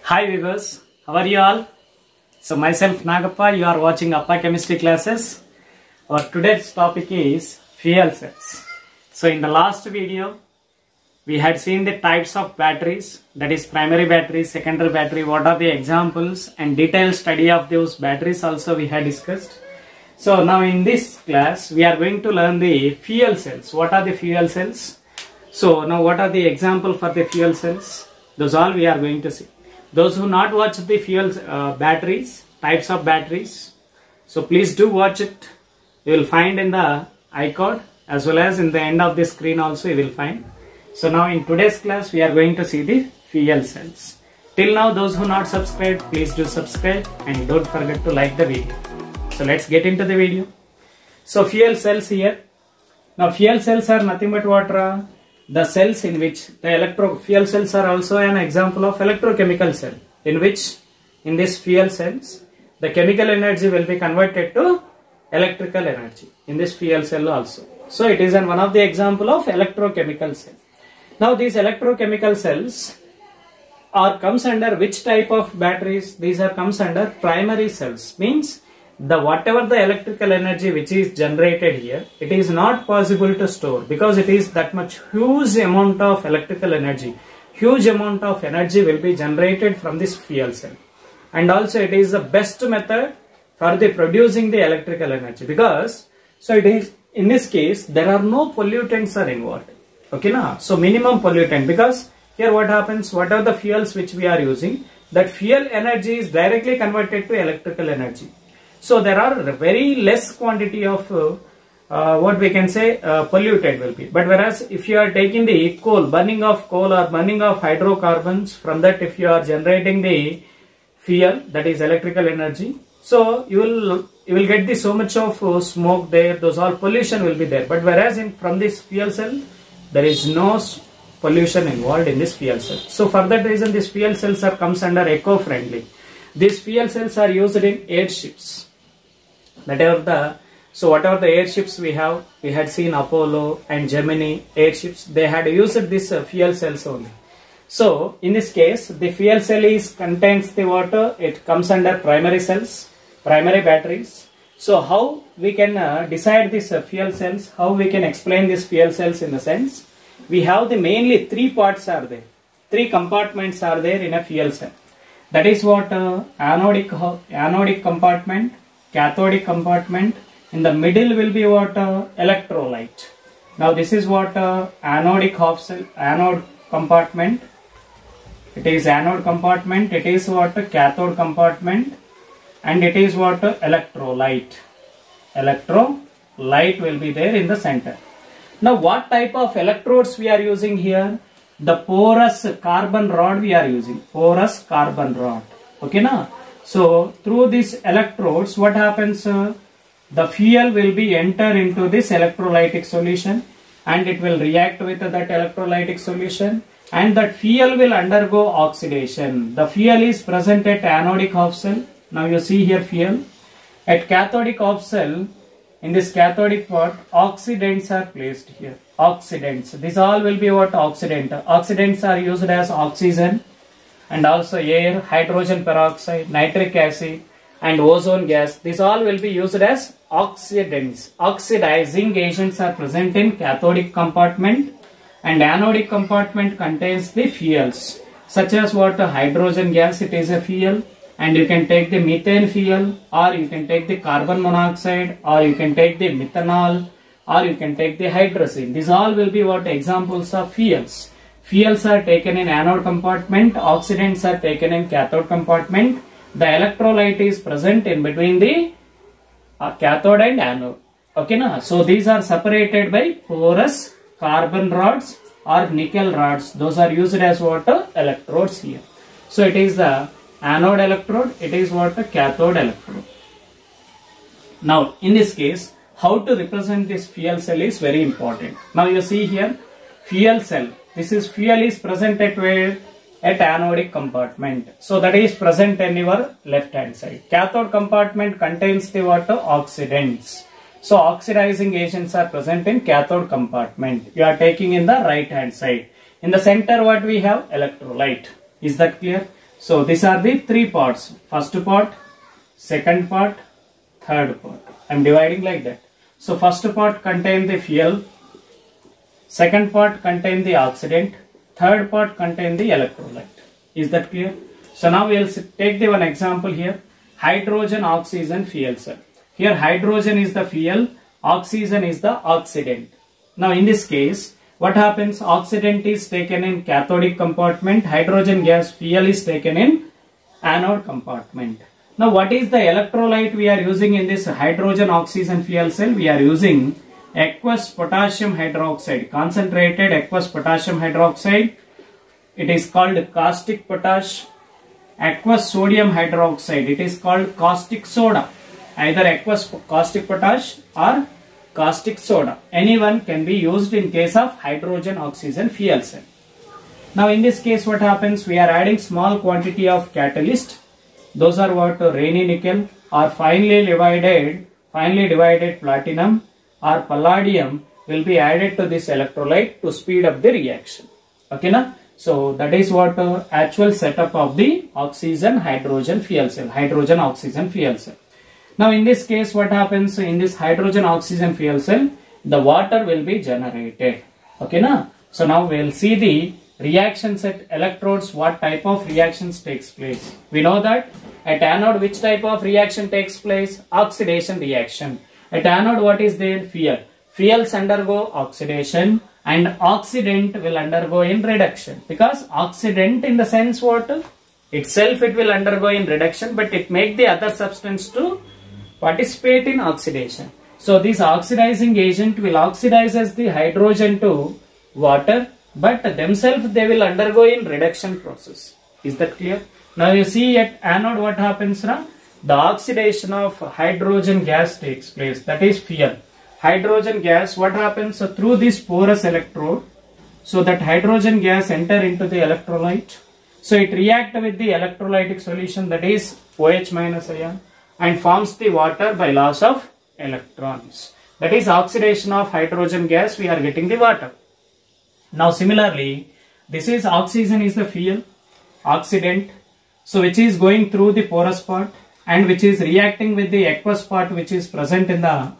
Hi viewers, how are you all? So myself Nagappa, you are watching Appa Chemistry classes. Our today's topic is fuel cells. So in the last video, we had seen the types of batteries, that is primary battery, secondary battery, what are the examples and detailed study of those batteries also we had discussed. So now in this class, we are going to learn the fuel cells. What are the fuel cells? So now what are the example for the fuel cells? Those all we are going to see. Those who not watch the fuel batteries, types of batteries, so please do watch it. You will find in the icon as well as in the end of the screen also you will find. So now in today's class we are going to see the fuel cells. Till now those who not subscribed, please do subscribe and don't forget to like the video. So let's get into the video. So fuel cells here. Now fuel cells are nothing but what? The cells in which the fuel cells are also an example of electrochemical cell, in which in this fuel cells the chemical energy will be converted to electrical energy in this fuel cell also. So it is one of the example of electrochemical cell. Now these electrochemical cells comes under which type of batteries? These are comes under primary cells, means the whatever the electrical energy which is generated here, it is not possible to store because it is that much huge amount of electrical energy. Huge amount of energy will be generated from this fuel cell, and also it is the best method for the producing the electrical energy, because so it is in this case there are no pollutants are involved. Okay, na? So minimum pollutant, because here what happens, what are the fuels which we are using, that fuel energy is directly converted to electrical energy. So there are very less quantity of what we can say polluted will be. But whereas if you are taking the coal, burning of coal or burning of hydrocarbons, from that if you are generating the fuel, that is electrical energy, so you will get the so much of smoke there, those all pollution will be there. But whereas from this fuel cell, there is no pollution involved in this fuel cell. So for that reason these fuel cells are comes under eco-friendly. These fuel cells are used in airships. Whatever the airships we had seen Apollo and Gemini airships, they had used this fuel cells only. So in this case, the fuel cell contains the water. It comes under primary cells, primary batteries. So how we can decide these fuel cells? How we can explain these fuel cells in the sense? We have the mainly three parts are there. Three compartments are there in a fuel cell. That is what anodic compartment, cathodic compartment. In the middle will be what electrolyte. Now this is what anode compartment. It is anode compartment. It is what cathode compartment, and it is what electrolyte. Electrolyte will be there in the center. Now what type of electrodes we are using here? The porous carbon rod we are using. Porous carbon rod. Okay, na? So through these electrodes, what happens? The fuel will be enter into this electrolytic solution, and it will react with that electrolytic solution, and that fuel will undergo oxidation. The fuel is present at anodic half cell. Now you see here fuel. At cathodic half cell, in this cathodic part, oxidants are placed here. Oxidants. This all will be what oxidant. Oxidants are used as oxygen and also air, hydrogen peroxide, nitric acid and ozone gas. This all will be used as oxidants. Oxidizing agents are present in cathodic compartment, and anodic compartment contains the fuels such as what hydrogen gas, it is a fuel, and you can take the methane fuel, or you can take the carbon monoxide, or you can take the methanol, or you can take the hydrazine. These all will be what examples of fuels. Fuels are taken in anode compartment, oxidants are taken in cathode compartment. The electrolyte is present in between the cathode and anode. Okay, na? So these are separated by porous carbon rods or nickel rods. Those are used as what electrodes here. So it is the anode electrode, it is what cathode electrode. Now in this case, how to represent this fuel cell is very important. Now you see here fuel cell. This is fuel is present at where? At anodic compartment. So that is present in your left hand side. Cathode compartment contains the water oxidants. So oxidizing agents are present in cathode compartment. You are taking in the right hand side. In the center what we have? Electrolyte. Is that clear? So these are the three parts. First part, second part, third part. I am dividing like that. So first part contain the fuel, second part contain the oxidant, third part contain the electrolyte. Is that clear? So now we will take the one example here. Hydrogen oxygen fuel cell. Here hydrogen is the fuel, oxygen is the oxidant. Now in this case, what happens? Oxidant is taken in cathodic compartment, hydrogen gas fuel is taken in anode compartment. Now what is the electrolyte we are using in this hydrogen oxygen fuel cell? We are using aqueous potassium hydroxide, concentrated aqueous potassium hydroxide. It is called caustic potash. Aqueous sodium hydroxide, it is called caustic soda. Either aqueous caustic potash or caustic soda. Anyone can be used in case of hydrogen oxygen fuel cell. Now in this case what happens? We are adding small quantity of catalyst. Those are what? Raney nickel or finely divided platinum or palladium will be added to this electrolyte to speed up the reaction. Okay na? So that is what actual setup of the oxygen hydrogen fuel cell, hydrogen oxygen fuel cell. Now in this case what happens? In this hydrogen oxygen fuel cell, the water will be generated. Okay na? So now we will see the reactions at electrodes, what type of reactions takes place. We know that at anode which type of reaction takes place? Oxidation reaction. At anode what is there? Fuel. Fuels undergo oxidation and oxidant will undergo in reduction, because oxidant in the sense what? Itself it will undergo in reduction, but it make the other substance to participate in oxidation. So this oxidizing agent will oxidize as the hydrogen to water, but themselves they will undergo in reduction process. Is that clear? Now you see at anode what happens now? The oxidation of hydrogen gas takes place, that is fuel. Hydrogen gas, what happens? So through this porous electrode, so that hydrogen gas enter into the electrolyte. So it react with the electrolytic solution, that is OH minus ion, and forms the water by loss of electrons. That is oxidation of hydrogen gas, we are getting the water. Now similarly, this is oxygen is the fuel, oxidant, so which is going through the porous part and which is reacting with the aqueous part which is present in the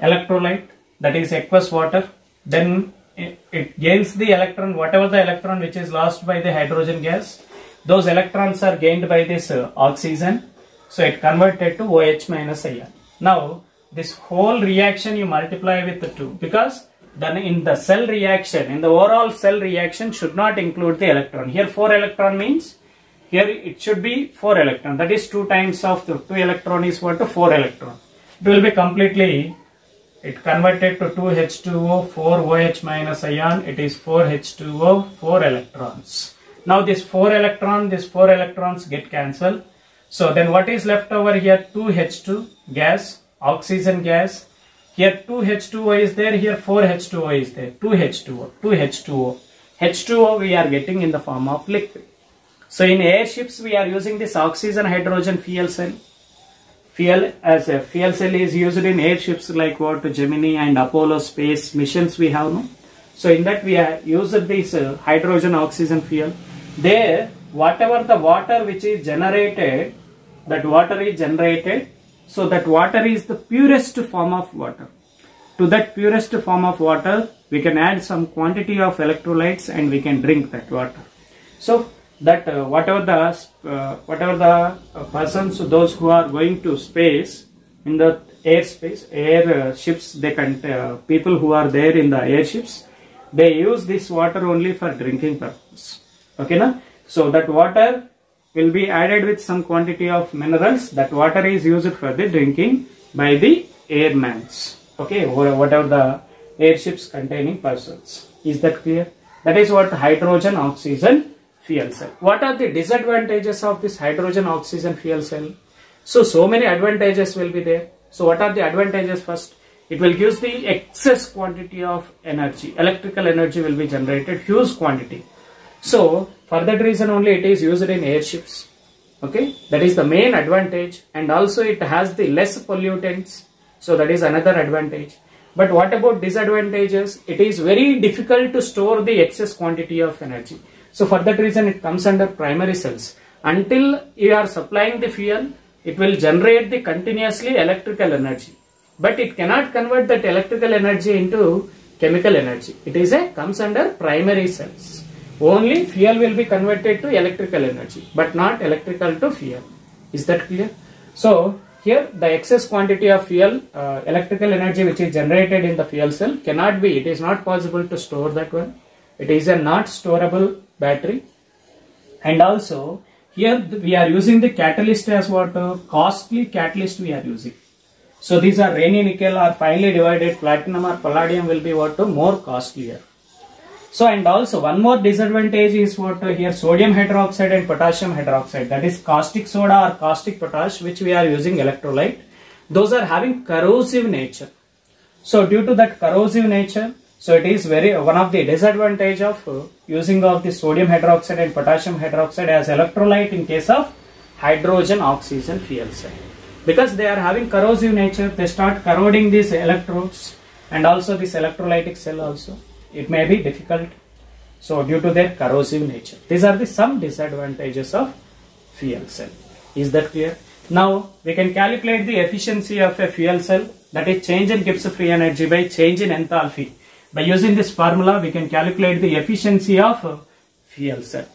electrolyte, that is aqueous water. Then it gains the electron, whatever the electron which is lost by the hydrogen gas, those electrons are gained by this oxygen. So it converted to OH minus ion. Now this whole reaction you multiply with the 2, because then in the cell reaction, in the overall cell reaction should not include the electron. Here 4 electron means here it should be 4 electron. That is 2 times of the 2 electron is what? 4 electron. It will be completely, it converted to 2H2O, 4 OH minus ion. It is 4H2O, 4 electrons. Now this 4 electrons get cancelled. So then what is left over here? 2H2 gas, oxygen gas. Here 2H2O is there, here 4H2O is there. 2H2O. H2O we are getting in the form of liquid. So in airships we are using this oxygen hydrogen fuel cell. Fuel as a fuel cell is used in airships like what? Gemini and Apollo space missions we have. No? So in that we are used this hydrogen oxygen fuel. There whatever the water which is generated, that water is generated. So that water is the purest form of water. To that purest form of water, we can add some quantity of electrolytes and we can drink that water. So that whatever the persons, those who are going to space in the airships, they can people who are there in the airships, they use this water only for drinking purpose. Okay, na? So that water will be added with some quantity of minerals. That water is used for the drinking by the airmans. Okay, or whatever the airships containing persons. Is that clear? That is what hydrogen oxygen fuel cell. What are the disadvantages of this hydrogen oxygen fuel cell? So many advantages will be there. So what are the advantages? First, it will give the excess quantity of energy. Electrical energy will be generated, huge quantity. So for that reason only it is used in airships. Okay, that is the main advantage, and also it has the less pollutants. So that is another advantage. But what about disadvantages? It is very difficult to store the excess quantity of energy. So for that reason it comes under primary cells. Until you are supplying the fuel, it will generate the continuously electrical energy. But it cannot convert that electrical energy into chemical energy. It is comes under primary cells. Only fuel will be converted to electrical energy, but not electrical to fuel. Is that clear? So here the excess quantity of fuel, electrical energy which is generated in the fuel cell cannot be, it is not possible to store that one. It is a not storable battery. And also here we are using the catalyst as what? Costly catalyst we are using. So these are Raney nickel or finely divided platinum or palladium will be what? More costlier. So and also one more disadvantage is what? Here sodium hydroxide and potassium hydroxide, that is caustic soda or caustic potash, which we are using electrolyte. Those are having corrosive nature. So due to that corrosive nature, so it is one of the disadvantage of using of the sodium hydroxide and potassium hydroxide as electrolyte in case of hydrogen oxygen fuel cell. Because they are having corrosive nature, they start corroding these electrodes and also this electrolytic cell also. It may be difficult. So due to their corrosive nature, these are the some disadvantages of fuel cell. Is that clear? Now we can calculate the efficiency of a fuel cell, that is change in Gibbs free energy by change in enthalpy. By using this formula, we can calculate the efficiency of fuel cell.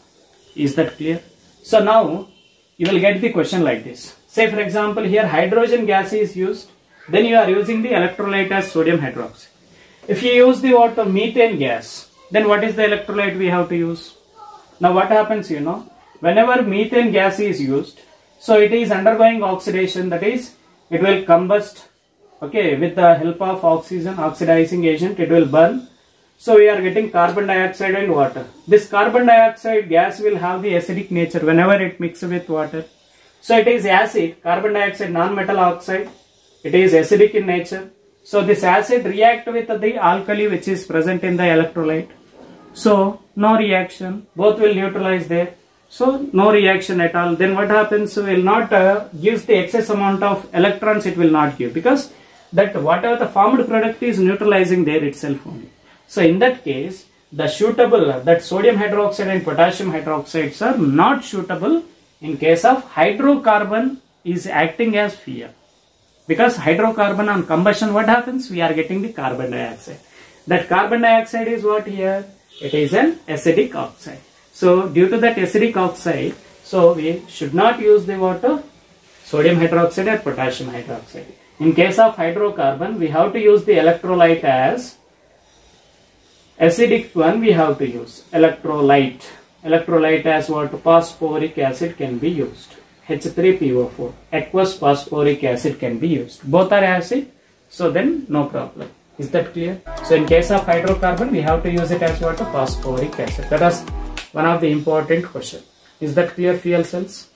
Is that clear? So now you will get the question like this. Say for example here hydrogen gas is used, then you are using the electrolyte as sodium hydroxide. If you use the water methane gas, then what is the electrolyte we have to use? Now what happens, whenever methane gas is used, so it is undergoing oxidation, that is it will combust, okay, with the help of oxygen, oxidizing agent, it will burn. So we are getting carbon dioxide and water. This carbon dioxide gas will have the acidic nature whenever it mixes with water. So it is acid, carbon dioxide non-metal oxide, it is acidic in nature. So this acid react with the alkali which is present in the electrolyte. So no reaction, both will neutralize there. So no reaction at all. Then what happens? Will not gives the excess amount of electrons, it will not give, because that whatever the formed product is neutralizing there itself only. So in that case, the suitable, that sodium hydroxide and potassium hydroxides are not suitable in case of hydrocarbon is acting as fuel. Because hydrocarbon on combustion, what happens? We are getting the carbon dioxide. That carbon dioxide is what here? It is an acidic oxide. So due to that acidic oxide, so we should not use the water, sodium hydroxide or potassium hydroxide. In case of hydrocarbon, we have to use the electrolyte as acidic one, we have to use electrolyte. Electrolyte as what? Phosphoric acid can be used. H3PO4, aqueous phosphoric acid can be used. Both are acid, so then no problem. Is that clear? So in case of hydrocarbon, we have to use it as what? Phosphoric acid. That is one of the important questions. Is that clear, fuel cells?